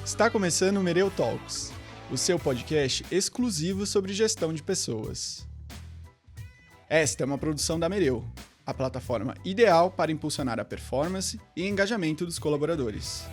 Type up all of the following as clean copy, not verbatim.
Está começando o Mereu Talks, o seu podcast exclusivo sobre gestão de pessoas. Esta é uma produção da Mereu, a plataforma ideal para impulsionar a performance e engajamento dos colaboradores.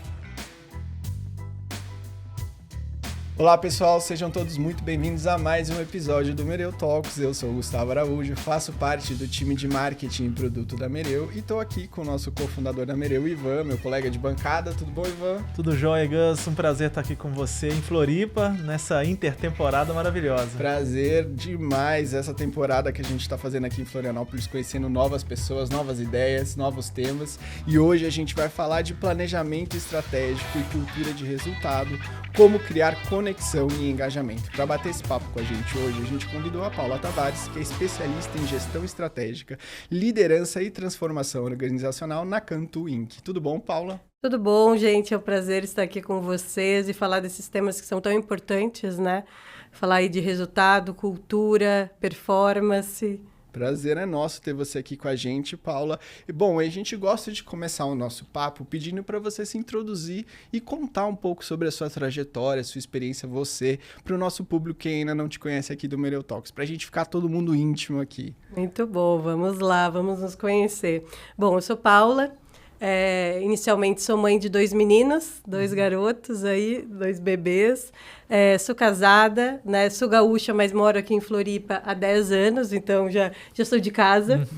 Olá pessoal, sejam todos muito bem-vindos a mais um episódio do Mereu Talks. Eu sou o Gustavo Araújo, faço parte do time de marketing e produto da Mereu e estou aqui com o nosso cofundador da Mereu, Ivan, meu colega de bancada. Tudo bom, Ivan? Tudo jóia, Gus. Um prazer estar aqui com você em Floripa, nessa intertemporada maravilhosa. Prazer demais essa temporada que a gente está fazendo aqui em Florianópolis, conhecendo novas pessoas, novas ideias, novos temas. E hoje a gente vai falar de planejamento estratégico e cultura de resultado, como criar conexão e engajamento. Para bater esse papo com a gente hoje, a gente convidou a Paula Tavares, que é especialista em gestão estratégica, liderança e transformação organizacional na Cantu Inc. Tudo bom, Paula? Tudo bom, gente? É um prazer estar aqui com vocês e falar desses temas que são tão importantes, né? Falar aí de resultado, cultura, performance. Prazer é nosso ter você aqui com a gente, Paula. E, bom, a gente gosta de começar o nosso papo pedindo para você se introduzir e contar um pouco sobre a sua trajetória, sua experiência, você, para o nosso público que ainda não te conhece aqui do Mereu Talks, para a gente ficar todo mundo íntimo aqui. Muito bom, vamos lá, vamos nos conhecer. Bom, eu sou Paula. Inicialmente sou mãe de 2 meninos, 2 garotos aí, 2 bebês. Sou casada, né? Sou gaúcha, mas moro aqui em Floripa há 10 anos, então já sou de casa.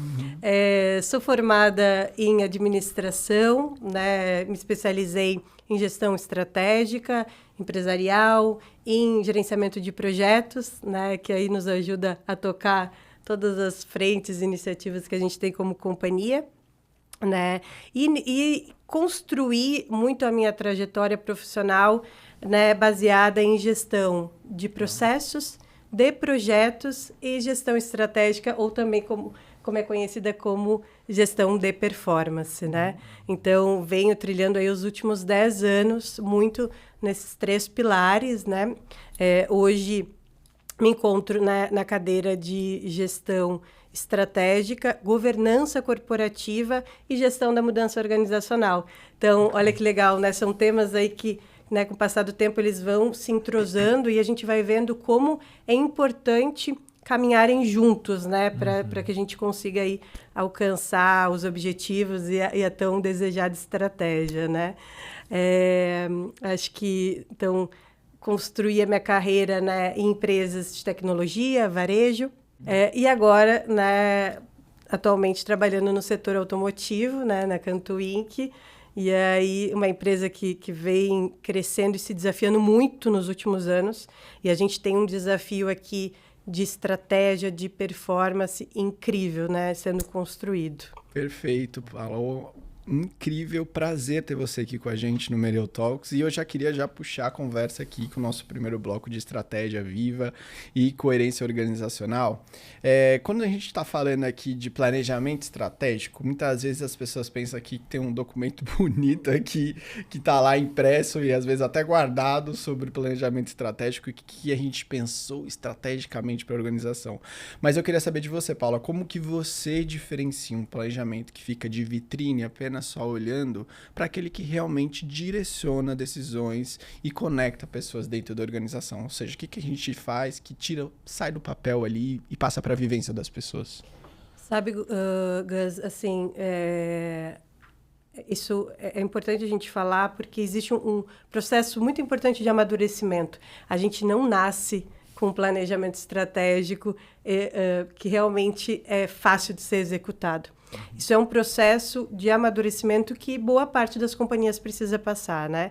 Sou formada em administração, né? Me especializei em gestão estratégica, empresarial, em gerenciamento de projetos, né? Que aí nos ajuda a tocar todas as frentes e iniciativas que a gente tem como companhia. Né? E construir muito a minha trajetória profissional, né, baseada em gestão de processos, de projetos e gestão estratégica, ou também como é conhecida como gestão de performance, né? Então, venho trilhando aí os últimos 10 anos, muito nesses 3 pilares, né? Hoje me encontro na cadeira de gestão estratégica, governança corporativa e gestão da mudança organizacional. Então, olha que legal, né? São temas aí que, né, com o passar do tempo, eles vão se entrosando e a gente vai vendo como é importante caminharem juntos, né? Para que a gente consiga aí alcançar os objetivos e a tão desejada estratégia, né? Acho que, então, construí a minha carreira, né, em empresas de tecnologia, varejo, e agora, né, atualmente trabalhando no setor automotivo, né, na Cantu Inc., e aí uma empresa que vem crescendo e se desafiando muito nos últimos anos, e a gente tem um desafio aqui de estratégia, de performance incrível, né, sendo construído. Perfeito, Paula. Incrível, prazer ter você aqui com a gente no Mereu Talks, e eu já queria puxar a conversa aqui com o nosso primeiro bloco de estratégia viva e coerência organizacional. Quando a gente está falando aqui de planejamento estratégico, muitas vezes as pessoas pensam que tem um documento bonito aqui que está lá impresso e às vezes até guardado sobre planejamento estratégico e que a gente pensou estrategicamente para a organização. Mas eu queria saber de você, Paula, como que você diferencia um planejamento que fica de vitrine apenas só olhando para aquele que realmente direciona decisões e conecta pessoas dentro da organização? Ou seja, o que a gente faz que sai do papel ali e passa para a vivência das pessoas? Sabe, Gus, assim, isso é importante a gente falar porque existe um processo muito importante de amadurecimento. A gente não nasce com um planejamento estratégico que realmente é fácil de ser executado. Isso é um processo de amadurecimento que boa parte das companhias precisa passar, né?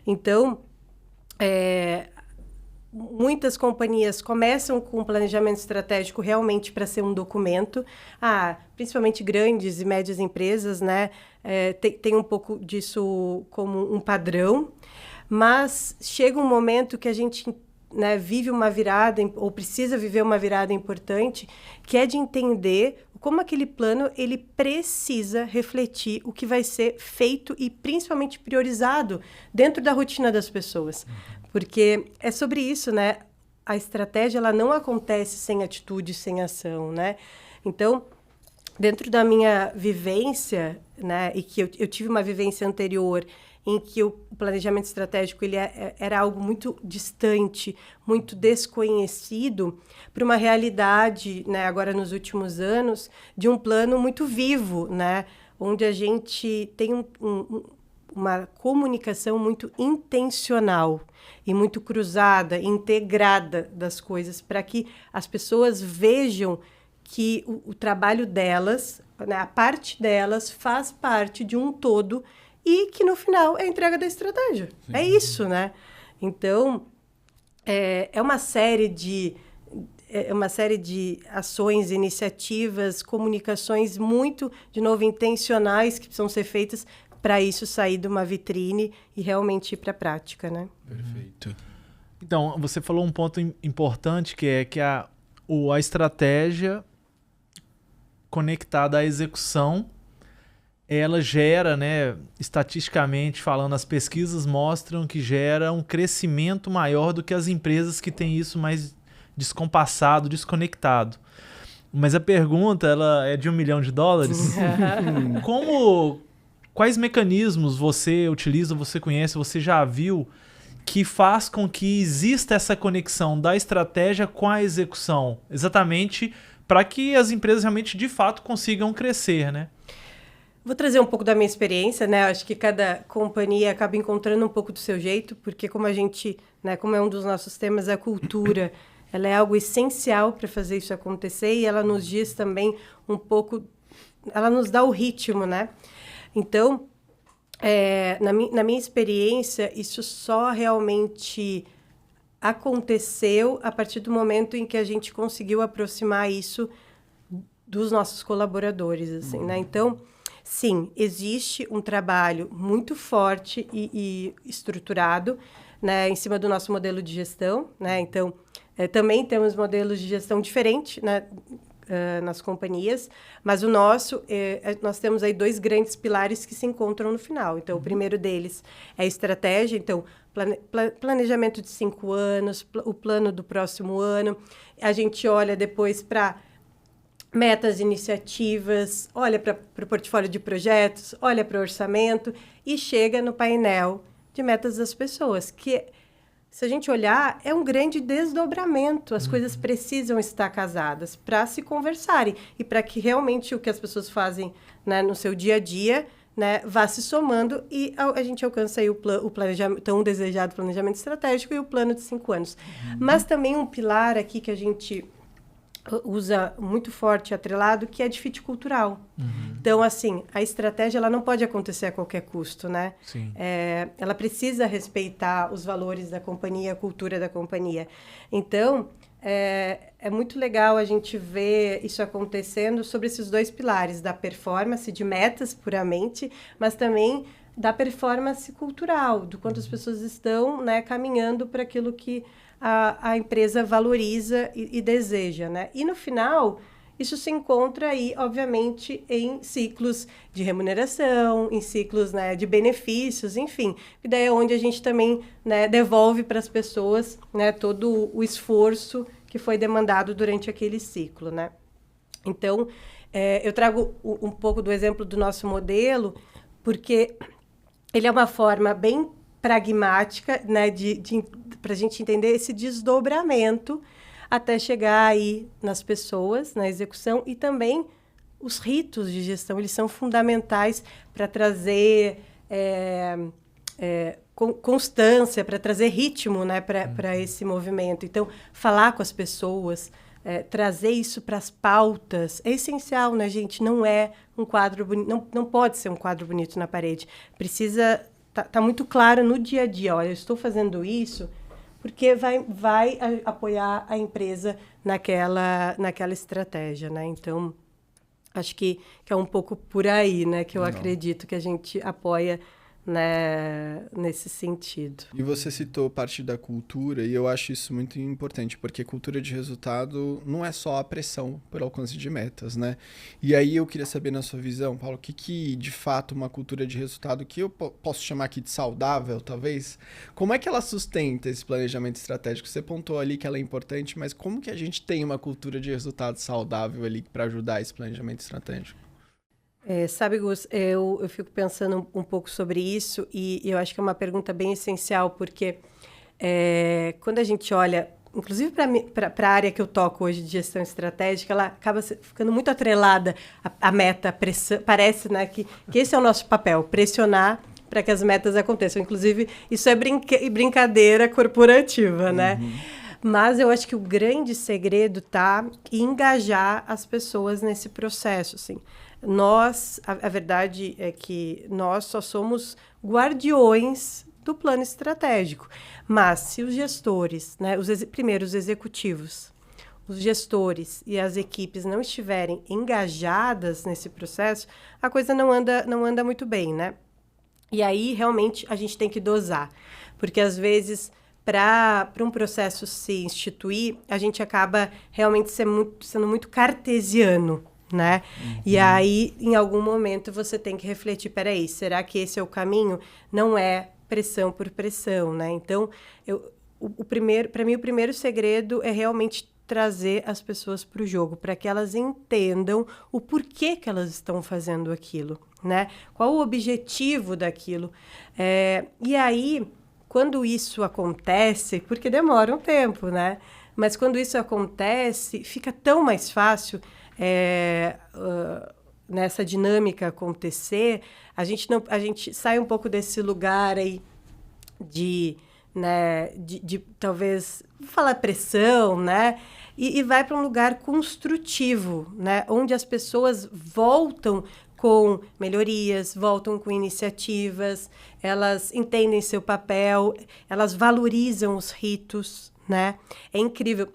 Então, muitas companhias começam com um planejamento estratégico realmente para ser um documento. Principalmente grandes e médias empresas, né? Tem um pouco disso como um padrão, mas chega um momento que a gente, né, vive uma virada, ou precisa viver uma virada importante, que é de entender como aquele plano ele precisa refletir o que vai ser feito e principalmente priorizado dentro da rotina das pessoas. Porque é sobre isso, né? A estratégia ela não acontece sem atitude, sem ação, né? Então, dentro da minha vivência, né, e que eu tive uma vivência anterior em que o planejamento estratégico ele era algo muito distante, muito desconhecido, para uma realidade, né, agora nos últimos anos, de um plano muito vivo, né, onde a gente tem uma comunicação muito intencional e muito cruzada, integrada das coisas, para que as pessoas vejam que o trabalho delas, né, a parte delas, faz parte de um todo e que, no final, é a entrega da estratégia. Sim. É isso, né? Então, é uma série de ações, iniciativas, comunicações muito, de novo, intencionais que precisam ser feitas para isso sair de uma vitrine e realmente ir para a prática, né? Perfeito. Então, você falou um ponto importante, que é que a estratégia conectada à execução, ela gera, né, estatisticamente falando, as pesquisas mostram que gera um crescimento maior do que as empresas que têm isso mais descompassado, desconectado. Mas a pergunta, ela é de $1 milhão. Quais mecanismos você utiliza, você conhece, você já viu, que faz com que exista essa conexão da estratégia com a execução? Exatamente para que as empresas realmente, de fato, consigam crescer, né? Vou trazer um pouco da minha experiência, né? Acho que cada companhia acaba encontrando um pouco do seu jeito, porque como a gente, né, como é um dos nossos temas, a cultura, ela é algo essencial para fazer isso acontecer e ela nos diz também um pouco, ela nos dá o ritmo, né? Então, na minha experiência, isso só realmente aconteceu a partir do momento em que a gente conseguiu aproximar isso dos nossos colaboradores, assim, né? Então, sim, existe um trabalho muito forte e estruturado, né, em cima do nosso modelo de gestão, né? Então, também temos modelos de gestão diferentes, né, nas companhias, mas o nosso, nós temos aí 2 grandes pilares que se encontram no final. Então, o primeiro deles é a estratégia, então, planejamento de 5 anos, o plano do próximo ano. A gente olha depois para metas, iniciativas, olha para o portfólio de projetos, olha para o orçamento e chega no painel de metas das pessoas, que, se a gente olhar, é um grande desdobramento. As coisas precisam estar casadas para se conversarem e para que realmente o que as pessoas fazem, né, no seu dia a dia, né, vá se somando e a gente alcança aí o planejamento, tão desejado planejamento estratégico e o plano de 5 anos. Mas também um pilar aqui que a gente usa muito forte, atrelado, que é de fit cultural. Então, assim, a estratégia ela não pode acontecer a qualquer custo, né? Sim. Ela precisa respeitar os valores da companhia, a cultura da companhia. Então, é muito legal a gente ver isso acontecendo sobre esses 2 pilares, da performance, de metas puramente, mas também da performance cultural, do quanto as pessoas estão, né, caminhando para aquilo que a empresa valoriza e deseja, né? E no final, isso se encontra aí, obviamente, em ciclos de remuneração, em ciclos, né, de benefícios, enfim. E daí é onde a gente também, né, devolve para as pessoas, né, todo o esforço que foi demandado durante aquele ciclo, né? Então, eu trago um pouco do exemplo do nosso modelo, porque ele é uma forma bem pragmática, né, para a gente entender esse desdobramento até chegar aí nas pessoas, na execução, e também os ritos de gestão, eles são fundamentais para trazer constância, para trazer ritmo, né, para esse movimento. Então, falar com as pessoas, trazer isso para as pautas é essencial, né, gente? Não é um quadro bonito, não pode ser um quadro bonito na parede. Precisa tá muito claro no dia a dia. Olha, eu estou fazendo isso porque vai apoiar a empresa naquela estratégia, né? Então, acho que é um pouco por aí, né, que eu acredito que a gente apoia, né, nesse sentido. E você citou parte da cultura, e eu acho isso muito importante, porque cultura de resultado não é só a pressão por alcance de metas, né? E aí eu queria saber, na sua visão, Paulo, o que de fato uma cultura de resultado, que eu posso chamar aqui de saudável, talvez, como é que ela sustenta esse planejamento estratégico? Você pontuou ali que ela é importante, mas como que a gente tem uma cultura de resultado saudável ali para ajudar esse planejamento estratégico? Sabe, Gus, eu fico pensando um pouco sobre isso e eu acho que é uma pergunta bem essencial, porque quando a gente olha, inclusive para a área que eu toco hoje de gestão estratégica, ela acaba ficando muito atrelada à meta, pressão, parece, né, que esse é o nosso papel, pressionar para que as metas aconteçam. Inclusive, isso é brincadeira corporativa, né? Mas eu acho que o grande segredo está em engajar as pessoas nesse processo, assim. A verdade é que nós só somos guardiões do plano estratégico. Mas se os gestores, né, primeiro os executivos, os gestores e as equipes não estiverem engajadas nesse processo, a coisa não anda muito bem, né? E aí, realmente, a gente tem que dosar. Porque, às vezes, para um processo se instituir, a gente acaba realmente sendo muito cartesiano, né? E aí, em algum momento, você tem que refletir, peraí, será que esse é o caminho? Não é pressão por pressão, né? Então, para mim, o primeiro segredo é realmente trazer as pessoas para o jogo, para que elas entendam o porquê que elas estão fazendo aquilo, né? Qual o objetivo daquilo. E aí, quando isso acontece, porque demora um tempo, né? Mas quando isso acontece, fica tão mais fácil nessa dinâmica acontecer, a gente sai um pouco desse lugar aí de talvez, vou falar pressão, né? E vai para um lugar construtivo, né? Onde as pessoas voltam com melhorias, voltam com iniciativas, elas entendem seu papel, elas valorizam os ritos, né? É incrível.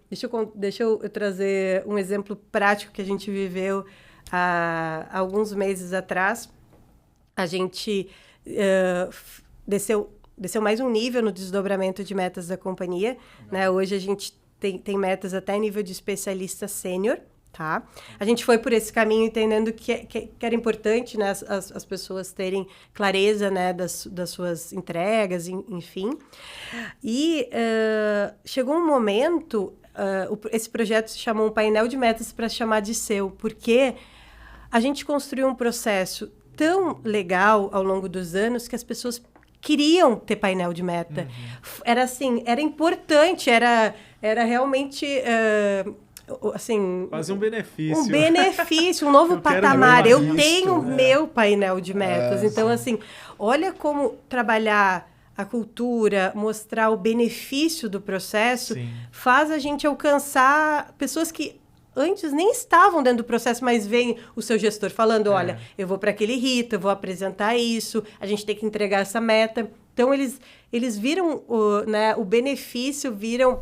Deixa eu trazer um exemplo prático que a gente viveu há alguns meses atrás. A gente desceu mais um nível no desdobramento de metas da companhia, né? Hoje a gente tem metas até nível de especialista sênior, tá? A gente foi por esse caminho entendendo que era importante, né, as pessoas terem clareza, né, das suas entregas, enfim. E chegou um momento, esse projeto se chamou um painel de metas para chamar de seu, porque a gente construiu um processo tão legal ao longo dos anos que as pessoas queriam ter painel de meta. Era assim, era importante, era realmente assim, quase um benefício. Um benefício, um novo patamar. Eu tenho meu painel de metas. Então, assim, olha como trabalhar a cultura, mostrar o benefício do processo, faz a gente alcançar pessoas que antes nem estavam dentro do processo, mas vem o seu gestor falando, olha, eu vou para aquele rito, eu vou apresentar isso, a gente tem que entregar essa meta. Então, eles viram o benefício, viram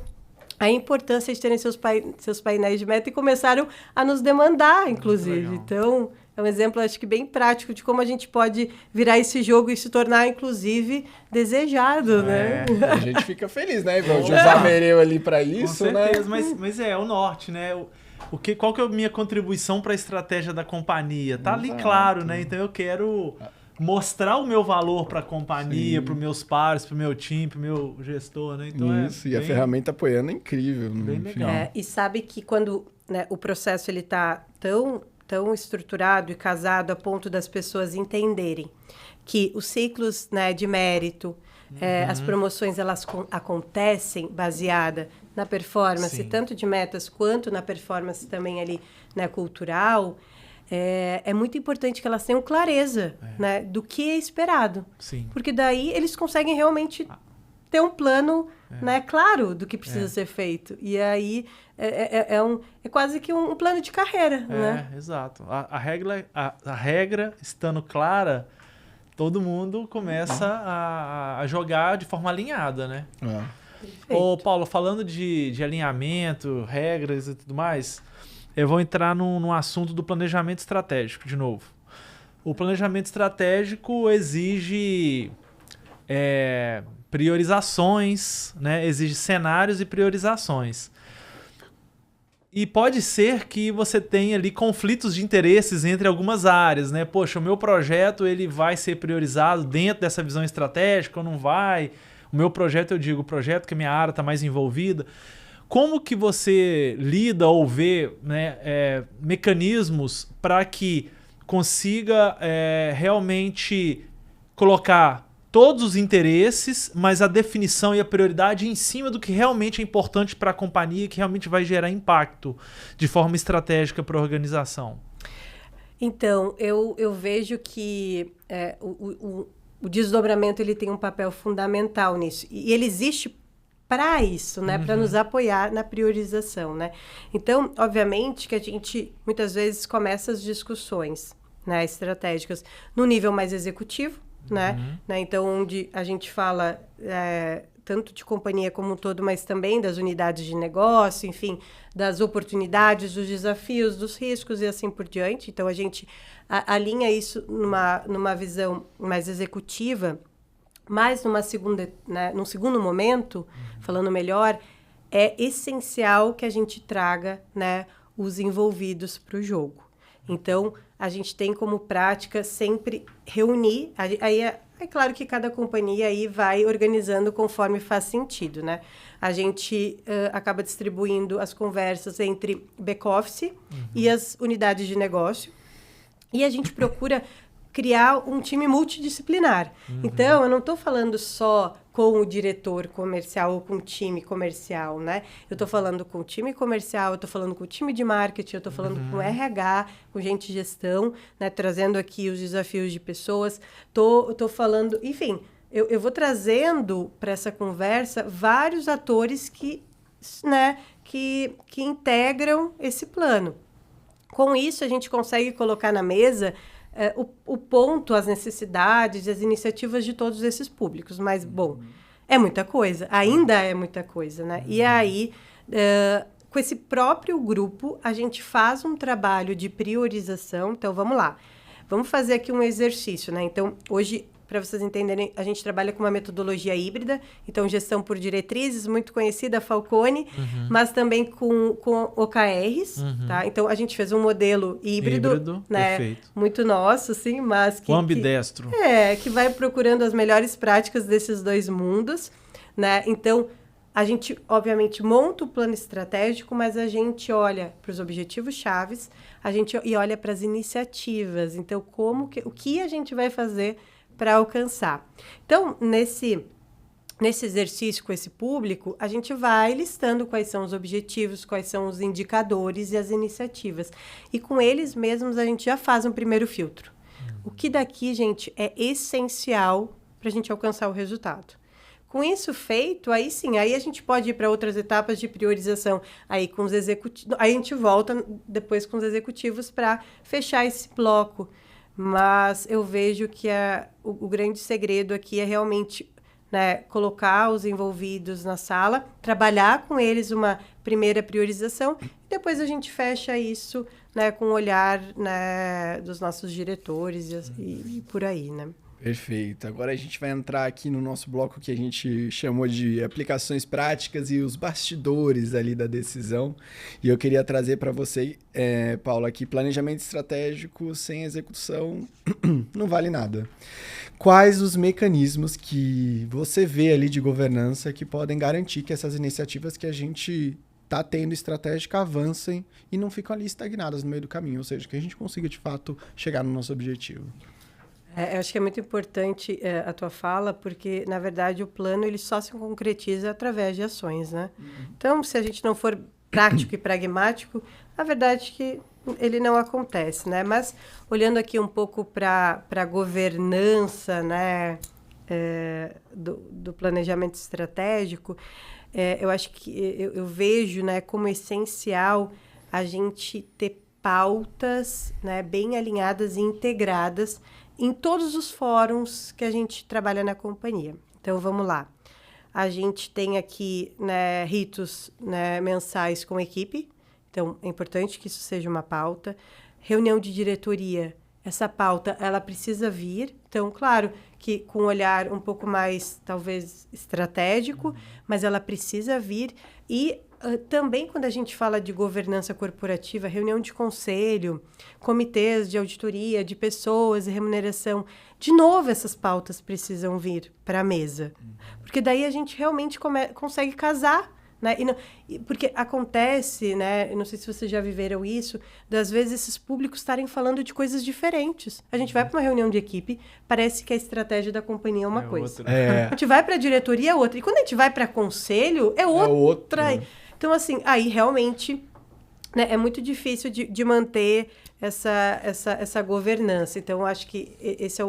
a importância de terem seus painéis de meta e começaram a nos demandar, inclusive. Então, é um exemplo, acho que bem prático de como a gente pode virar esse jogo e se tornar, inclusive, desejado, né? A gente fica feliz, né, Ivan? De usar Mereu ali para isso, com certeza, né? Mas é o norte, né? Qual que é a minha contribuição para a estratégia da companhia? Tá ali claro, né? Então, eu quero mostrar o meu valor para a companhia, para os meus pares, para o meu time, para o meu gestor, né? Então e a ferramenta apoiando é incrível. Bem legal. E sabe que quando, né, o processo ele tá tão estruturado e casado a ponto das pessoas entenderem que os ciclos, né, de mérito, as promoções, elas acontecem baseada na performance, tanto de metas quanto na performance também ali, né, cultural. É muito importante que elas tenham clareza, né, do que é esperado. Sim. Porque daí eles conseguem realmente ter um plano, né, claro do que precisa ser feito. E aí é quase que um plano de carreira, né? Exato. A regra estando clara, todo mundo começa a jogar de forma alinhada, né? Ô, Paulo, falando de alinhamento, regras e tudo mais, eu vou entrar num assunto do planejamento estratégico, de novo. O planejamento estratégico exige priorizações, né? Exige cenários e priorizações. E pode ser que você tenha ali conflitos de interesses entre algumas áreas, né? Poxa, o meu projeto ele vai ser priorizado dentro dessa visão estratégica ou não vai? O meu projeto, eu digo, o projeto que a minha área está mais envolvida. Como que você lida ou vê, né, mecanismos para que consiga realmente colocar todos os interesses, mas a definição e a prioridade em cima do que realmente é importante para a companhia, que realmente vai gerar impacto de forma estratégica para a organização. Então, eu vejo que o desdobramento ele tem um papel fundamental nisso. E ele existe para isso, né? Para nos apoiar na priorização, né? Então, obviamente que a gente, muitas vezes, começa as discussões, né, estratégicas no nível mais executivo, né? Então, onde a gente fala tanto de companhia como um todo, mas também das unidades de negócio, enfim, das oportunidades, dos desafios, dos riscos e assim por diante. Então, a gente alinha isso numa visão mais executiva, mas num segundo momento, falando melhor, é essencial que a gente traga, né, os envolvidos para o jogo. Então, a gente tem como prática sempre reunir, aí é claro que cada companhia aí vai organizando conforme faz sentido, né? A gente acaba distribuindo as conversas entre back-office e as unidades de negócio, e a gente procura criar um time multidisciplinar. Então, eu não estou falando só com o diretor comercial ou com o time comercial, né? Eu estou falando com o time comercial, eu estou falando com o time de marketing, eu estou falando com o RH, com gente de gestão, né? Trazendo aqui os desafios de pessoas. Estou falando... Enfim, eu vou trazendo para essa conversa vários atores que integram esse plano. Com isso, a gente consegue colocar na mesa o ponto, as necessidades e as iniciativas de todos esses públicos. Mas, bom, é muita coisa. Ainda é muita coisa, né? E aí, com esse próprio grupo, a gente faz um trabalho de priorização. Então, vamos lá. Vamos fazer aqui um exercício, né? Então, hoje, para vocês entenderem, a gente trabalha com uma metodologia híbrida. Então, gestão por diretrizes, muito conhecida, Falcone, mas também com OKRs, tá? Então, a gente fez um modelo híbrido, né? Perfeito. Muito nosso, sim, mas que... O ambidestro. Que vai procurando as melhores práticas desses dois mundos, né? Então, a gente, obviamente, monta o plano estratégico, mas a gente olha para os objetivos chaves, e olha para as iniciativas. Então, o que a gente vai fazer para alcançar. Então, nesse exercício com esse público, a gente vai listando quais são os objetivos, quais são os indicadores e as iniciativas. E com eles mesmos, a gente já faz um primeiro filtro. O que daqui, gente, é essencial para a gente alcançar o resultado. Com isso feito, aí sim, aí a gente pode ir para outras etapas de priorização. Aí com os executivos, aí a gente volta depois com os executivos para fechar esse bloco. Mas eu vejo que o grande segredo aqui é realmente, né, colocar os envolvidos na sala, trabalhar com eles uma primeira priorização, e depois a gente fecha isso, né, com o olhar, né, dos nossos diretores e por aí, né? Perfeito. Agora a gente vai entrar aqui no nosso bloco que a gente chamou de aplicações práticas e os bastidores ali da decisão. E eu queria trazer para você, Paula, que planejamento estratégico sem execução não vale nada. Quais os mecanismos que você vê ali de governança que podem garantir que essas iniciativas que a gente está tendo estratégica avancem e não ficam ali estagnadas no meio do caminho, ou seja, que a gente consiga de fato chegar no nosso objetivo? Eu acho que é muito importante a tua fala, porque, na verdade, o plano ele só se concretiza através de ações, né? Então, se a gente não for prático e pragmático, a verdade é que ele não acontece, né? Mas, olhando aqui um pouco para a governança, né, do planejamento estratégico, eu acho que eu vejo, né, como essencial a gente ter pautas, né, bem alinhadas e integradas em todos os fóruns que a gente trabalha na companhia. Então, vamos lá. A gente tem aqui, né, ritos, né, mensais com equipe. Então, é importante que isso seja uma pauta. Reunião de diretoria. Essa pauta, ela precisa vir. Então, claro que com um olhar um pouco mais, talvez, estratégico, mas ela precisa vir. E também, quando a gente fala de governança corporativa, reunião de conselho, comitês de auditoria, de pessoas e remuneração, de novo essas pautas precisam vir para a mesa. Porque daí a gente realmente consegue casar, Né? Porque acontece, né? Eu não sei se vocês já viveram isso, das vezes esses públicos estarem falando de coisas diferentes. A gente vai para uma reunião de equipe, parece que a estratégia da companhia é uma coisa. A gente vai para a diretoria é outra. E quando a gente vai para conselho, é outra. Então, assim, aí realmente, né, é muito difícil de manter essa governança. Então, eu acho que esse é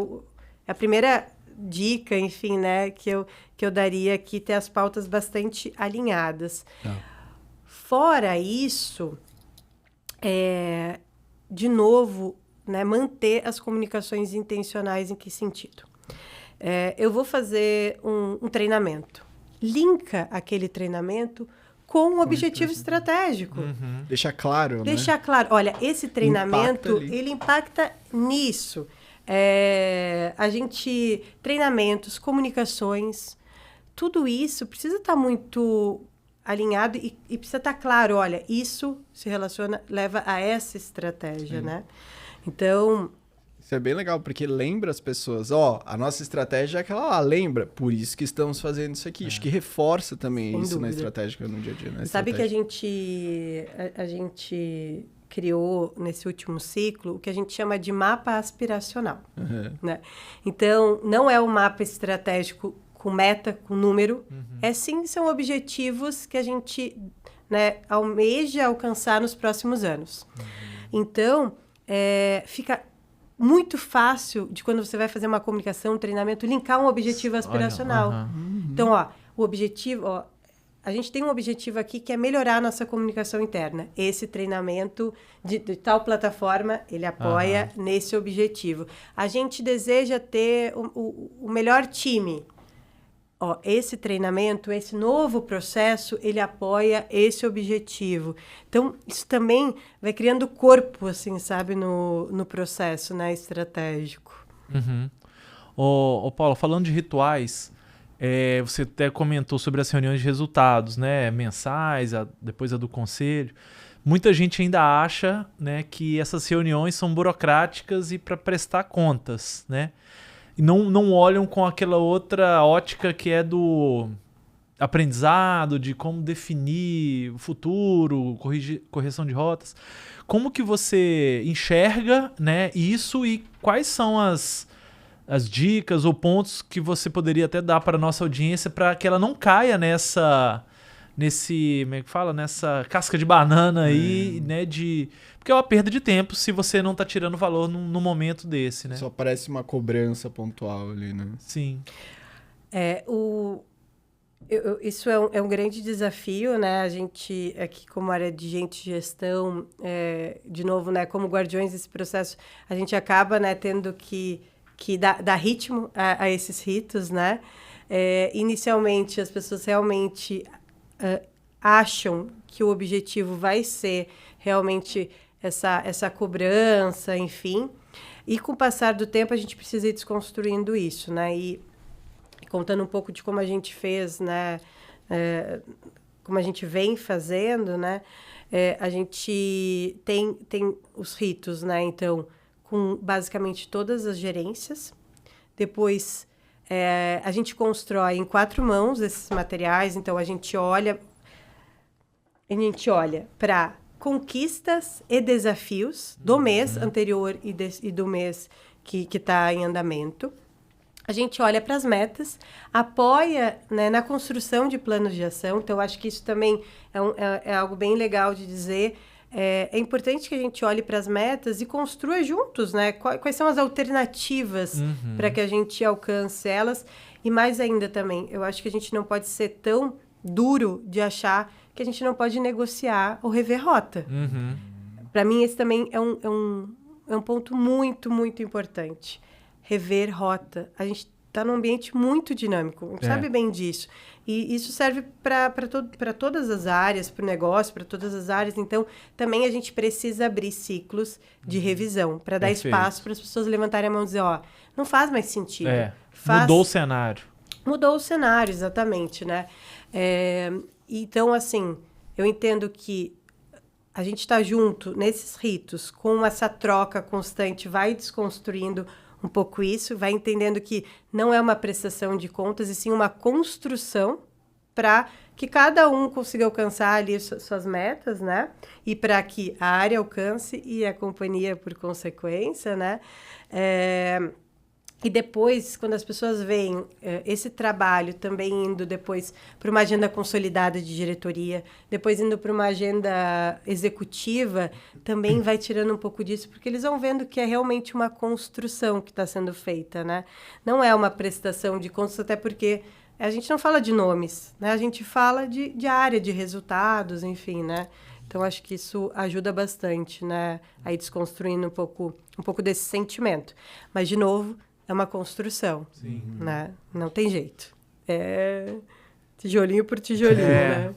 a primeira dica, enfim, né, que eu daria aqui, ter as pautas bastante alinhadas. Fora isso, de novo, né, manter as comunicações intencionais. Em que sentido? Eu vou fazer um treinamento. Linka aquele treinamento com um objetivo estratégico. Deixa claro, Deixa claro. Olha, esse treinamento, ele impacta nisso. Treinamentos, comunicações, tudo isso precisa estar muito alinhado e precisa estar claro, olha, isso se relaciona, leva a essa estratégia, né? Então... Isso é bem legal, porque lembra as pessoas, a nossa estratégia é aquela lá, lembra? Por isso que estamos fazendo isso aqui. Acho que reforça também sem isso dúvida. Na estratégia, no dia a dia. Sabe que a gente criou nesse último ciclo o que a gente chama de mapa aspiracional. Né? Então, não é um mapa estratégico com meta, com número. São objetivos que a gente, né, almeja alcançar nos próximos anos. Então, fica muito fácil de quando você vai fazer uma comunicação, um treinamento, linkar um objetivo aspiracional. Então, o objetivo... a gente tem um objetivo aqui que é melhorar a nossa comunicação interna. Esse treinamento de tal plataforma, ele apoia nesse objetivo. A gente deseja ter o melhor time. Esse treinamento, esse novo processo, ele apoia esse objetivo. Então, isso também vai criando corpo, assim, sabe, no processo, né, estratégico. Paulo, falando de rituais... você até comentou sobre as reuniões de resultados, né, mensais, depois a do conselho. Muita gente ainda acha, né, que essas reuniões são burocráticas e para prestar contas, né? E não olham com aquela outra ótica que é do aprendizado, de como definir o futuro, correção de rotas. Como que você enxerga, né, isso e quais são as dicas ou pontos que você poderia até dar para a nossa audiência para que ela não caia nessa casca de banana aí, né, porque é uma perda de tempo se você não está tirando valor num momento desse, né? Só parece uma cobrança pontual ali, né? Sim. Isso é um grande desafio, né? A gente, aqui como área de gente de gestão, de novo, né, como guardiões desse processo, a gente acaba, né, tendo que dá ritmo a esses ritos, né? Inicialmente, as pessoas realmente acham que o objetivo vai ser realmente essa cobrança, enfim. E com o passar do tempo, a gente precisa ir desconstruindo isso, né? E contando um pouco de como a gente fez, né? Como a gente vem fazendo, né? A gente tem os ritos, né? Então, com basicamente todas as gerências. Depois, a gente constrói em 4 mãos esses materiais. Então, a gente olha para conquistas e desafios do mês anterior e do mês que está em andamento. A gente olha para as metas, apoia, né, na construção de planos de ação. Então, acho que isso também é algo bem legal de dizer. É importante que a gente olhe para as metas e construa juntos, né? Quais são as alternativas para que a gente alcance elas. E mais ainda também, eu acho que a gente não pode ser tão duro de achar que a gente não pode negociar ou rever rota. Para mim, esse também é um ponto muito, muito importante. Rever rota. A gente está num ambiente muito dinâmico, a gente sabe bem disso. E isso serve para todas as áreas, para o negócio, para todas as áreas. Então, também a gente precisa abrir ciclos de revisão, para dar espaço para as pessoas levantarem a mão e dizer, não faz mais sentido. Mudou o cenário. Mudou o cenário, exatamente, né? Então, assim, eu entendo que a gente está junto nesses ritos, com essa troca constante, vai desconstruindo um pouco isso, vai entendendo que não é uma prestação de contas, e sim uma construção para que cada um consiga alcançar ali suas metas, né? E para que a área alcance e a companhia por consequência, né? E depois, quando as pessoas veem esse trabalho também indo depois para uma agenda consolidada de diretoria, depois indo para uma agenda executiva, também vai tirando um pouco disso, porque eles vão vendo que é realmente uma construção que está sendo feita, né? Não é uma prestação de contas, até porque a gente não fala de nomes, né? A gente fala de área, de resultados, enfim, né? Então, acho que isso ajuda bastante, né? Aí desconstruindo um pouco desse sentimento. Mas, de novo, é uma construção, né? Não tem jeito. É tijolinho por tijolinho, né?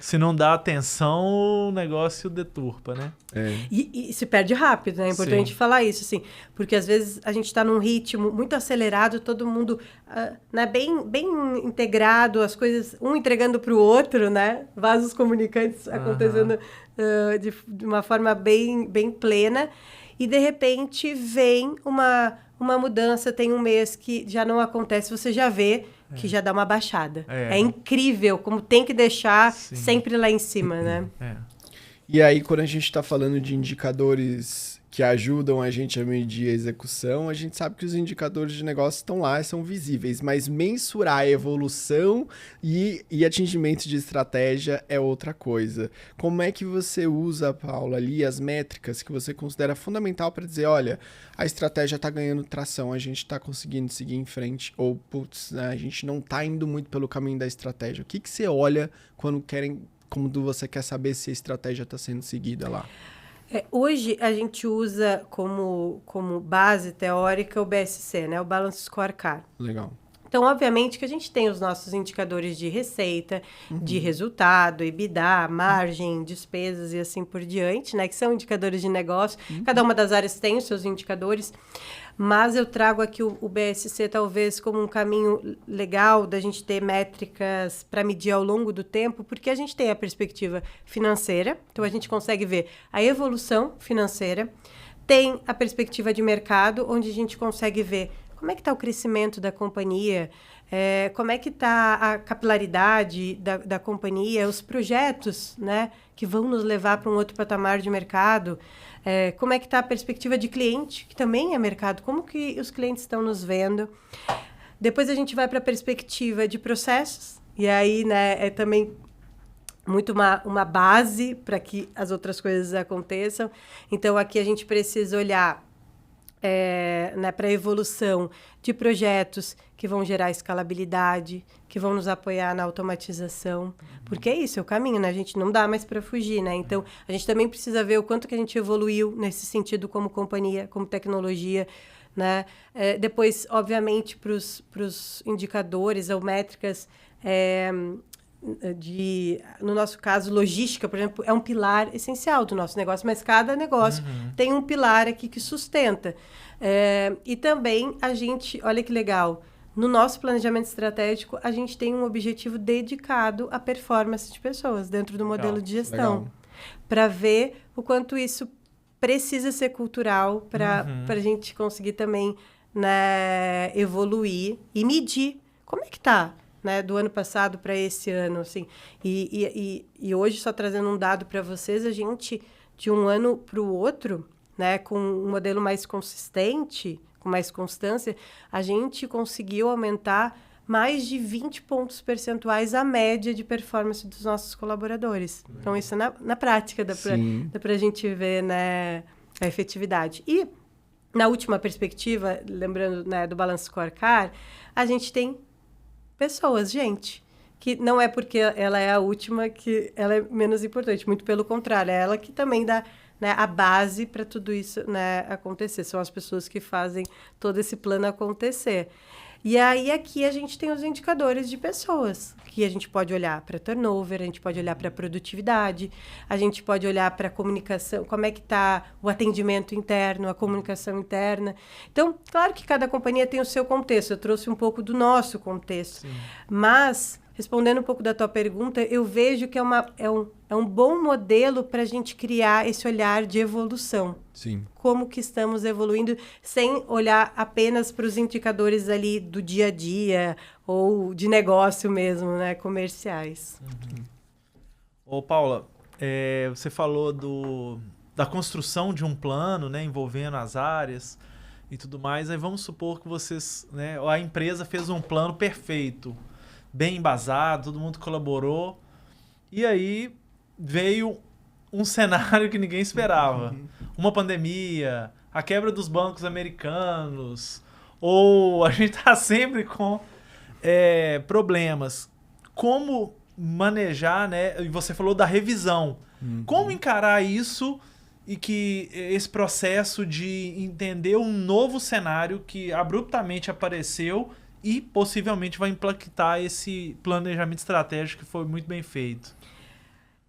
Se não dá atenção, o negócio deturpa, né? E se perde rápido, né? É importante falar isso, assim. Porque, às vezes, a gente está num ritmo muito acelerado, todo mundo né, bem integrado, as coisas, um entregando para o outro, né? Vasos comunicantes acontecendo de uma forma bem plena. E, de repente, vem uma mudança, tem um mês que já não acontece, você já vê que já dá uma baixada. É incrível como tem que deixar sempre lá em cima, né? E aí, quando a gente está falando de indicadores que ajudam a gente a medir a execução, a gente sabe que os indicadores de negócio estão lá e são visíveis, mas mensurar a evolução e atingimento de estratégia é outra coisa. Como é que você usa, Paula, ali as métricas que você considera fundamental para dizer, olha, a estratégia está ganhando tração, a gente está conseguindo seguir em frente, ou, putz, né, a gente não está indo muito pelo caminho da estratégia. O que você olha quando você quer saber se a estratégia está sendo seguida lá? Hoje, a gente usa como base teórica o BSC, né? O Balance Scorecard. Legal. Então, obviamente, que a gente tem os nossos indicadores de receita, de resultado, EBITDA, margem, despesas e assim por diante, né? Que são indicadores de negócio. Cada uma das áreas tem os seus indicadores. Mas eu trago aqui o BSC talvez como um caminho legal da gente ter métricas para medir ao longo do tempo, porque a gente tem a perspectiva financeira, então a gente consegue ver a evolução financeira, tem a perspectiva de mercado, onde a gente consegue ver como é que está o crescimento da companhia, como é que está a capilaridade da companhia, os projetos, né, que vão nos levar para um outro patamar de mercado, como é que está a perspectiva de cliente, que também é mercado, como que os clientes estão nos vendo. Depois a gente vai para a perspectiva de processos, e aí, né, é também muito uma base para que as outras coisas aconteçam. Então, aqui a gente precisa olhar né, para a evolução de projetos que vão gerar escalabilidade, que vão nos apoiar na automatização, porque é isso, é o caminho, né? A gente não dá mais para fugir, né? Então, a gente também precisa ver o quanto que a gente evoluiu nesse sentido como companhia, como tecnologia, né? Depois, obviamente, para os indicadores ou métricas no nosso caso, logística, por exemplo, é um pilar essencial do nosso negócio, mas cada negócio tem um pilar aqui que sustenta. E também a gente, olha que legal, no nosso planejamento estratégico, a gente tem um objetivo dedicado à performance de pessoas dentro do modelo de gestão, para ver o quanto isso precisa ser cultural para a gente conseguir também, né, evoluir e medir como é que está, né, do ano passado para esse ano, assim. E hoje, só trazendo um dado para vocês, a gente, de um ano para o outro, né, com um modelo mais consistente, com mais constância, a gente conseguiu aumentar mais de 20 pontos percentuais a média de performance dos nossos colaboradores. Então, isso na prática dá para a gente ver, né, a efetividade. E, na última perspectiva, lembrando, né, do Balance Scorecard, a gente tem pessoas, gente, que não é porque ela é a última que ela é menos importante, muito pelo contrário, é ela que também dá, né, a base para tudo isso, né, acontecer. São as pessoas que fazem todo esse plano acontecer. E aí, aqui, a gente tem os indicadores de pessoas, que a gente pode olhar para turnover, a gente pode olhar para produtividade, a gente pode olhar para a comunicação, como é que está o atendimento interno, a comunicação interna. Então, claro que cada companhia tem o seu contexto, eu trouxe um pouco do nosso contexto, mas respondendo um pouco da tua pergunta, eu vejo que é um bom modelo para a gente criar esse olhar de evolução. Sim. Como que estamos evoluindo, sem olhar apenas para os indicadores ali do dia a dia, ou de negócio mesmo, né, comerciais. Ô, Paula, você falou da construção de um plano, né, envolvendo as áreas e tudo mais. Aí vamos supor que vocês, né, a empresa fez um plano perfeito, bem embasado, todo mundo colaborou. E aí veio um cenário que ninguém esperava. Uma pandemia, a quebra dos bancos americanos, ou a gente está sempre com problemas. Como manejar, né? E você falou da revisão. Como encarar isso e que esse processo de entender um novo cenário que abruptamente apareceu e possivelmente vai impactar esse planejamento estratégico que foi muito bem feito?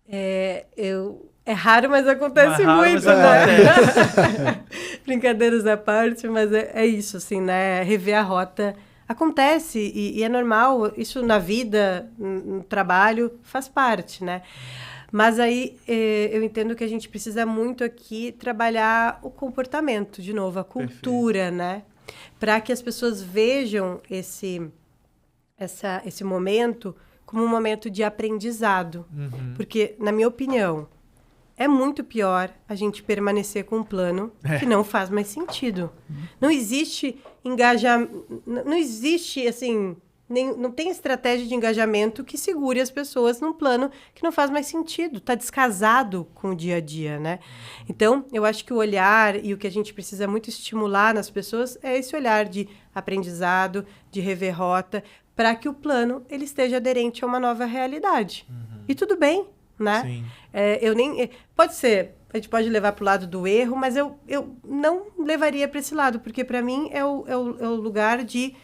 É raro, mas acontece muito, né? Brincadeiras à parte, mas é isso, assim, né? Rever a rota acontece e é normal, isso na vida, no trabalho, faz parte, né? Mas aí eu entendo que a gente precisa muito aqui trabalhar o comportamento, de novo, a cultura, né? Para que as pessoas vejam esse momento como um momento de aprendizado. Porque, na minha opinião, é muito pior a gente permanecer com um plano que não faz mais sentido. Não existe engajamento, não existe, assim, não tem estratégia de engajamento que segure as pessoas num plano que não faz mais sentido, está descasado com o dia a dia, né? Então, eu acho que o olhar e o que a gente precisa muito estimular nas pessoas é esse olhar de aprendizado, de rever rota, para que o plano ele esteja aderente a uma nova realidade. E tudo bem, né? Sim. Pode ser, a gente pode levar para o lado do erro, mas eu não levaria para esse lado, porque para mim é o lugar de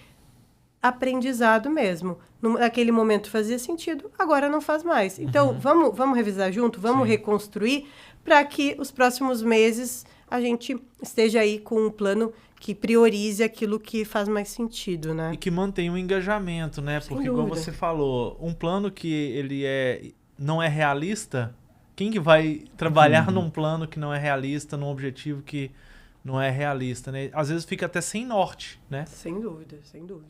aprendizado mesmo. Naquele momento fazia sentido, agora não faz mais. Então, vamos revisar junto, vamos reconstruir para que os próximos meses a gente esteja aí com um plano que priorize aquilo que faz mais sentido, né? E que mantenha o engajamento, né? Porque, como você falou, um plano que ele não é realista, quem que vai trabalhar num plano que não é realista, num objetivo que não é realista, né? Às vezes fica até sem norte, né? Sem dúvida, sem dúvida.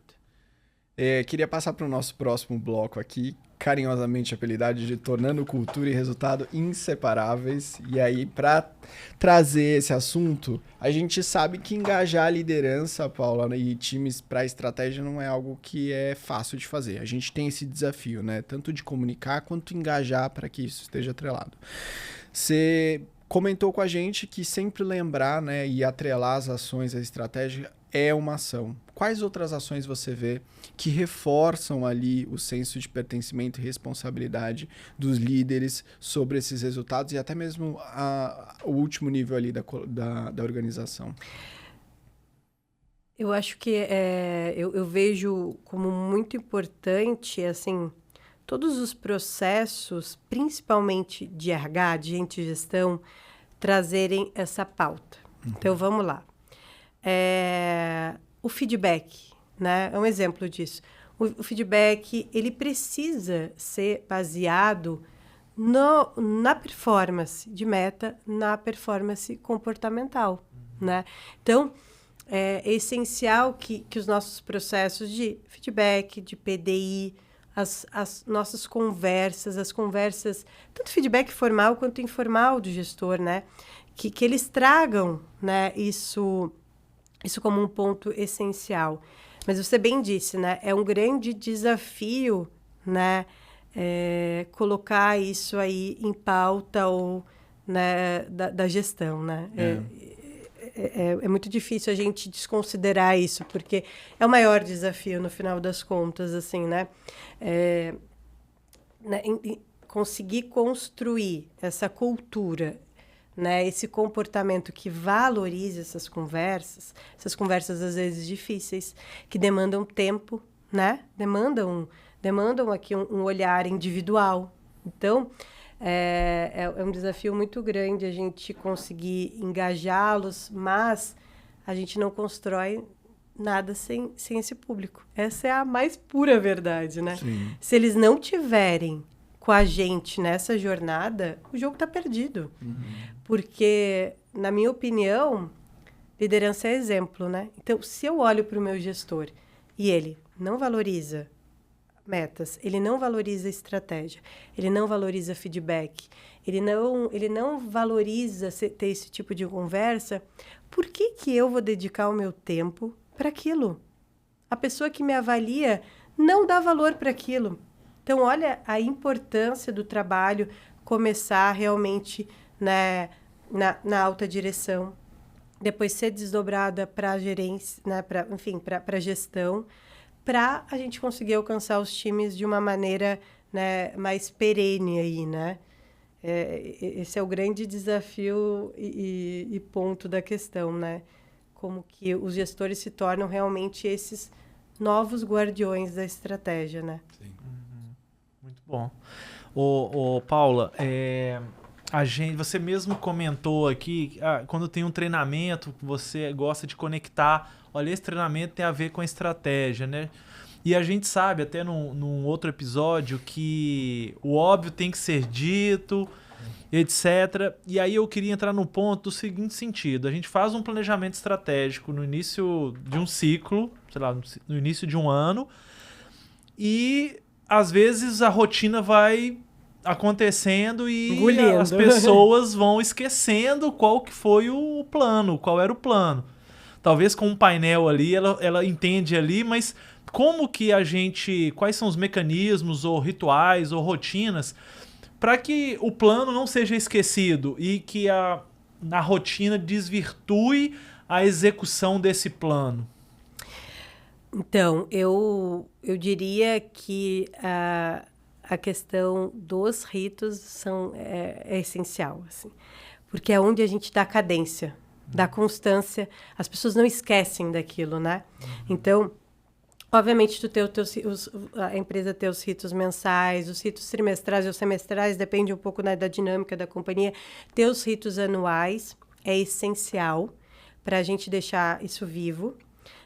Queria passar para o nosso próximo bloco aqui, carinhosamente apelidado de Tornando Cultura e Resultado Inseparáveis. E aí, para trazer esse assunto, a gente sabe que engajar a liderança, Paula, e times para estratégia não é algo que é fácil de fazer. A gente tem esse desafio, né? Tanto de comunicar quanto engajar para que isso esteja atrelado. Você comentou com a gente que sempre lembrar, né, e atrelar as ações à estratégia é uma ação. Quais outras ações você vê que reforçam ali o senso de pertencimento e responsabilidade dos líderes sobre esses resultados e até mesmo o último nível ali da organização? Eu acho que eu vejo como muito importante, assim, todos os processos, principalmente de RH, de gente de gestão, trazerem essa pauta. Então, vamos lá. O feedback, né? É um exemplo disso. O feedback, ele precisa ser baseado na performance de meta, na performance comportamental, né? Então, é essencial que os nossos processos de feedback, de PDI, as nossas conversas, tanto feedback formal quanto informal do gestor, né? Que eles tragam, né, isso como um ponto essencial. Mas você bem disse, né? É um grande desafio, né? Colocar isso aí em pauta ou, né, da gestão, né? É muito difícil a gente desconsiderar isso, porque é o maior desafio no final das contas, assim, né? Conseguir construir essa cultura, né, esse comportamento que valorize essas conversas às vezes difíceis, que demandam tempo, né? Demandam aqui um olhar individual. Então, é um desafio muito grande a gente conseguir engajá-los, mas a gente não constrói nada sem esse público. Essa é a mais pura verdade, né? Sim. Se eles não tiverem com a gente nessa jornada, o jogo está perdido. Porque, na minha opinião, liderança é exemplo, né? Então, se eu olho para o meu gestor e ele não valoriza metas, ele não valoriza estratégia, ele não valoriza feedback, ele não valoriza ter esse tipo de conversa, por que eu vou dedicar o meu tempo para aquilo? A pessoa que me avalia não dá valor para aquilo. Então, olha a importância do trabalho começar realmente, né, na alta direção, depois ser desdobrada para a gerência, né, para a gestão, para a gente conseguir alcançar os times de uma maneira, né, mais perene aí, né? Esse é o grande desafio e ponto da questão, né? Como que os gestores se tornam realmente esses novos guardiões da estratégia, né? Sim. Muito bom. Paula, você mesmo comentou aqui, quando tem um treinamento, você gosta de conectar, olha, esse treinamento tem a ver com a estratégia, né? E a gente sabe, até num outro episódio, que o óbvio tem que ser dito, etc. E aí eu queria entrar no ponto do seguinte sentido. A gente faz um planejamento estratégico no início de um ciclo, sei lá, no início de um ano, e às vezes a rotina vai acontecendo e engolindo. As pessoas vão esquecendo qual era o plano. Talvez com um painel ali, ela entende ali, mas como que quais são os mecanismos ou rituais ou rotinas para que o plano não seja esquecido e que na rotina desvirtue a execução desse plano? Então, eu diria que a questão dos ritos é essencial, assim, porque é onde a gente dá cadência, dá constância, as pessoas não esquecem daquilo, né? Então, obviamente, a empresa ter os ritos mensais, os ritos trimestrais ou semestrais, depende um pouco, né, da dinâmica da companhia. Ter os ritos anuais é essencial para a gente deixar isso vivo,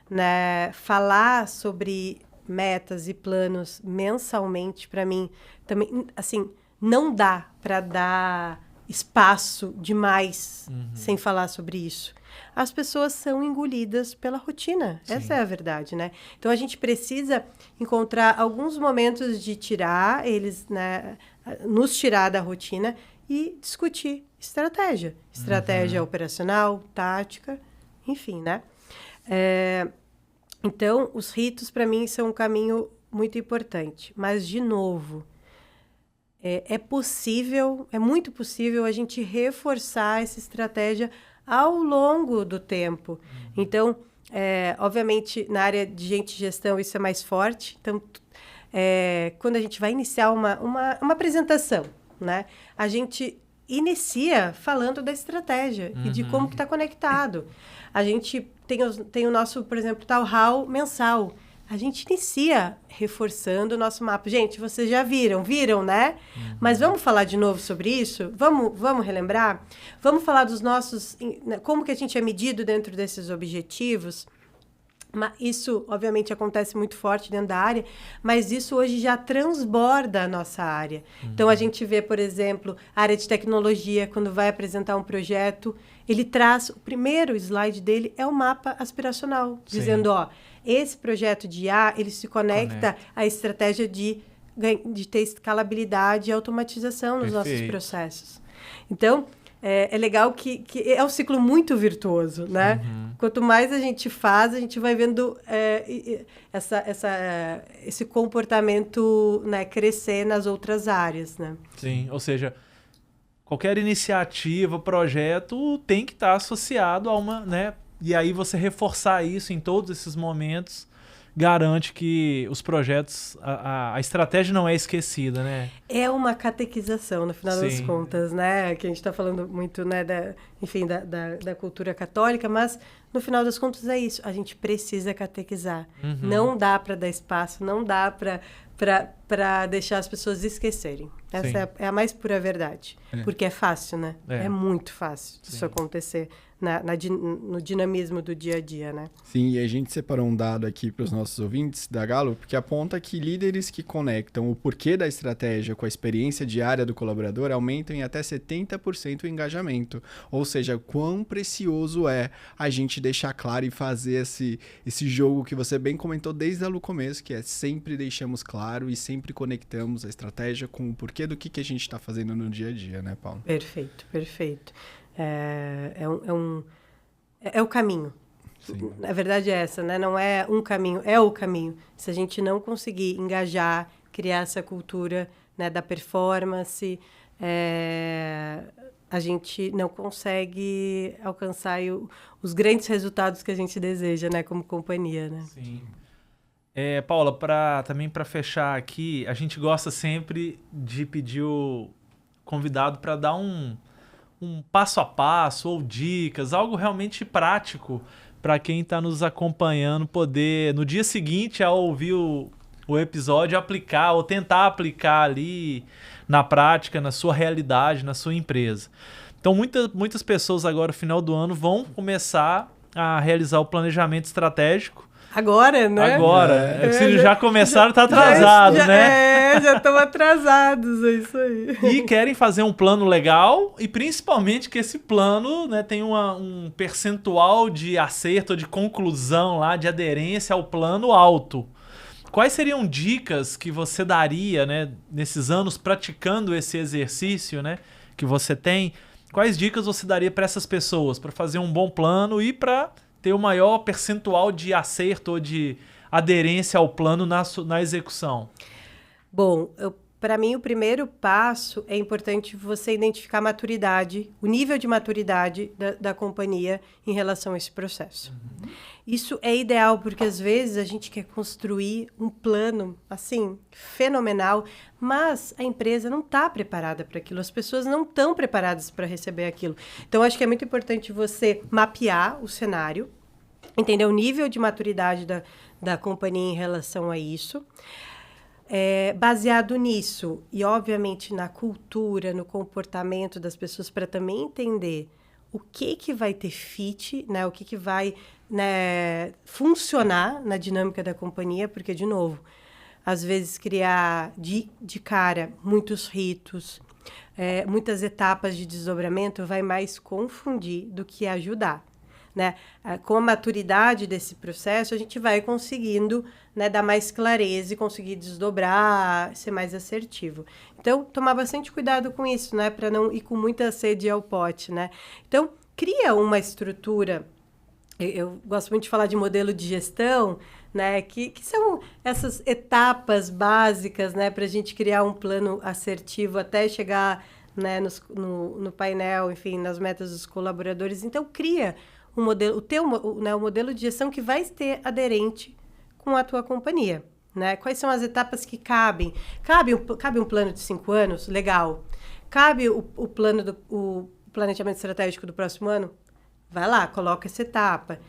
né? Falar sobre metas e planos mensalmente, para mim, também, assim, não dá para dar espaço demais sem falar sobre isso. As pessoas são engolidas pela rotina. Sim. Essa é a verdade, né? Então, a gente precisa encontrar alguns momentos de tirar eles, né, nos tirar da rotina e discutir estratégia. Estratégia operacional, tática, enfim, né? Então, os ritos, para mim, são um caminho muito importante. Mas, de novo, é muito possível a gente reforçar essa estratégia ao longo do tempo. Então, obviamente, na área de gente de gestão, isso é mais forte. Então, quando a gente vai iniciar uma apresentação, né, a gente inicia falando da estratégia e de como que está conectado. A gente tem o nosso, por exemplo, Town Hall mensal. A gente inicia reforçando o nosso mapa. Gente, vocês já viram, né? Mas vamos falar de novo sobre isso? Vamos relembrar? Vamos falar dos nossos... Como que a gente é medido dentro desses objetivos? Isso, obviamente, acontece muito forte dentro da área, mas isso hoje já transborda a nossa área. Então, a gente vê, por exemplo, a área de tecnologia, quando vai apresentar um projeto, ele traz... O primeiro slide dele é o mapa aspiracional, dizendo, esse projeto de IA, ele se conecta à estratégia de ter escalabilidade e automatização nos nossos processos. Então, é legal que é um ciclo muito virtuoso, né? Quanto mais a gente faz, a gente vai vendo esse comportamento, né, crescer nas outras áreas, né? Sim, ou seja, qualquer iniciativa, projeto tem que estar associado a uma, né? E aí você reforçar isso em todos esses momentos garante que os projetos, a estratégia não é esquecida, né? É uma catequização, no final das contas, né? Que a gente está falando muito, né, da cultura católica, mas no final das contas é isso. A gente precisa catequizar. Não dá para dar espaço, não dá para deixar as pessoas esquecerem. Essa é a mais pura verdade. Porque é fácil, né? É muito fácil isso acontecer no dinamismo do dia a dia, né? Sim, e a gente separou um dado aqui para os nossos ouvintes da Gallup, que aponta que líderes que conectam o porquê da estratégia com a experiência diária do colaborador aumentam em até 70% o engajamento. Ou seja, quão precioso é a gente deixar claro e fazer esse jogo que você bem comentou desde o começo, que é sempre deixamos claro e sempre conectamos a estratégia com o porquê do que a gente está fazendo no dia a dia, né, Paulo? Perfeito, perfeito. É o caminho. Sim. A verdade é essa, né? Não é um caminho, é o caminho. Se a gente não conseguir engajar, criar essa cultura, né, da performance, a gente não consegue alcançar os grandes resultados que a gente deseja, né, como companhia, né? Sim. Paula, também para fechar aqui, a gente gosta sempre de pedir o convidado para dar um passo a passo ou dicas, algo realmente prático para quem está nos acompanhando poder, no dia seguinte, ao ouvir o episódio, aplicar ou tentar aplicar ali na prática, na sua realidade, na sua empresa. Então, muitas pessoas agora, no final do ano, vão começar a realizar o planejamento estratégico. Agora, né? Agora. Se já começaram, tá atrasado, né? Já estão atrasados, é isso aí. E querem fazer um plano legal e principalmente que esse plano, né, tenha um percentual de acerto, de conclusão lá, de aderência ao plano alto. Quais seriam dicas que você daria, né, nesses anos praticando esse exercício, né, que você tem? Quais dicas você daria para essas pessoas para fazer um bom plano e para ter o maior percentual de acerto ou de aderência ao plano na execução? Bom, para mim o primeiro passo é importante você identificar a maturidade, o nível de maturidade da companhia em relação a esse processo. Uhum. Isso é ideal porque às vezes a gente quer construir um plano assim fenomenal, mas a empresa não está preparada para aquilo, as pessoas não estão preparadas para receber aquilo. Então acho que é muito importante você mapear o cenário, entender o nível de maturidade da companhia em relação a isso. Baseado nisso e, obviamente, na cultura, no comportamento das pessoas, para também entender o que vai ter fit, né? O que vai, né, funcionar na dinâmica da companhia, porque, de novo, às vezes criar de cara muitos ritos, muitas etapas de desdobramento vai mais confundir do que ajudar. Né? Com a maturidade desse processo, a gente vai conseguindo, né, dar mais clareza e conseguir desdobrar, ser mais assertivo. Então, tomar bastante cuidado com isso, né, para não ir com muita sede ao pote, né? Então, cria uma estrutura. Eu gosto muito de falar de modelo de gestão, né, que são essas etapas básicas, né, para a gente criar um plano assertivo até chegar, né, no painel, enfim, nas metas dos colaboradores. Então, cria um modelo, o modelo de gestão que vai ter aderente com a tua companhia, né? Quais são as etapas que cabem? Cabe um plano de 5 anos? Legal. Cabe o planejamento estratégico do próximo ano? Vai lá, coloca essa etapa.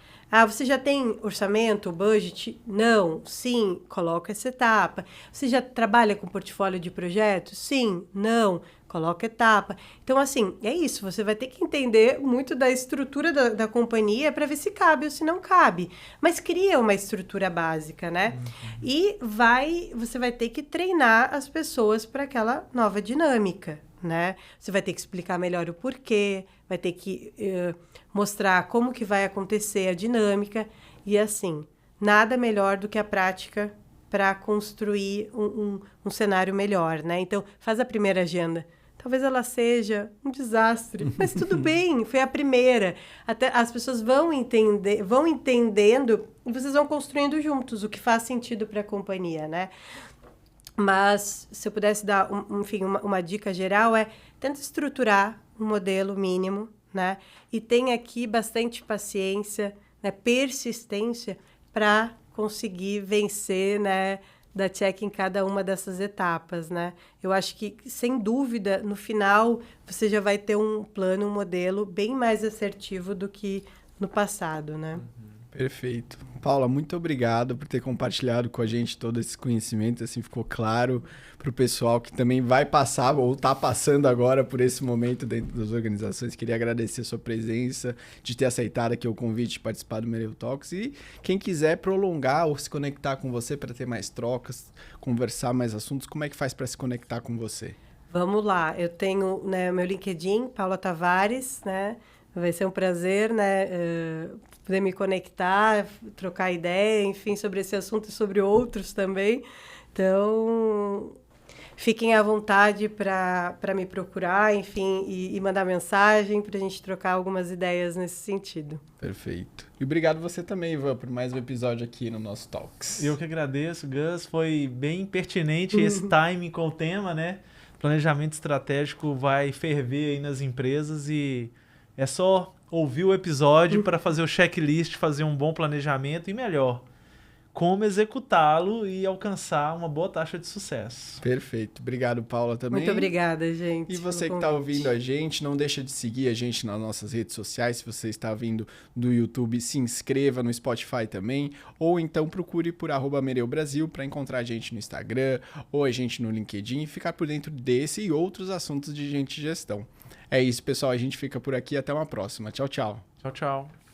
Você já tem orçamento, budget? Não. Sim, coloca essa etapa. Você já trabalha com portfólio de projetos? Sim. Não. Coloca etapa. Então, assim, é isso. Você vai ter que entender muito da estrutura da companhia para ver se cabe ou se não cabe. Mas cria uma estrutura básica, né? Uhum. E você vai ter que treinar as pessoas para aquela nova dinâmica, né? Você vai ter que explicar melhor o porquê, vai ter que mostrar como que vai acontecer a dinâmica. E, assim, nada melhor do que a prática para construir um cenário melhor, né? Então, faz a primeira agenda. Talvez ela seja um desastre, mas tudo bem, foi a primeira. Até as pessoas vão entendendo e vocês vão construindo juntos o que faz sentido para a companhia, né? Mas, se eu pudesse dar, uma dica geral, tenta estruturar um modelo mínimo, né? E tem aqui bastante paciência, né? Persistência para conseguir vencer, né? Da check em cada uma dessas etapas, né? Eu acho que, sem dúvida, no final, você já vai ter um plano, um modelo bem mais assertivo do que no passado, né? Perfeito. Paula, muito obrigado por ter compartilhado com a gente todo esse conhecimento, assim ficou claro para o pessoal que também vai passar ou está passando agora por esse momento dentro das organizações. Queria agradecer a sua presença, de ter aceitado aqui o convite de participar do Mereu Talks e quem quiser prolongar ou se conectar com você para ter mais trocas, conversar mais assuntos, como é que faz para se conectar com você? Vamos lá, eu tenho, né, meu LinkedIn, Paula Tavares, né? Vai ser um prazer, né, poder me conectar, trocar ideia, enfim, sobre esse assunto e sobre outros também. Então, fiquem à vontade para me procurar, enfim, e mandar mensagem para a gente trocar algumas ideias nesse sentido. Perfeito. E obrigado você também, Ivan, por mais um episódio aqui no nosso Talks. Eu que agradeço, Gus. Foi bem pertinente esse timing com o tema, né? Planejamento estratégico vai ferver aí nas empresas e é só ouvir o episódio para fazer o checklist, fazer um bom planejamento e melhor, como executá-lo e alcançar uma boa taxa de sucesso. Perfeito. Obrigado, Paula, também. Muito obrigada, gente. E você que está ouvindo a gente, não deixa de seguir a gente nas nossas redes sociais. Se você está vindo do YouTube, se inscreva no Spotify também. Ou então procure por @mereubrasil para encontrar a gente no Instagram ou a gente no LinkedIn e ficar por dentro desse e outros assuntos de gente e gestão. É isso, pessoal. A gente fica por aqui. Até uma próxima. Tchau, tchau. Tchau, tchau.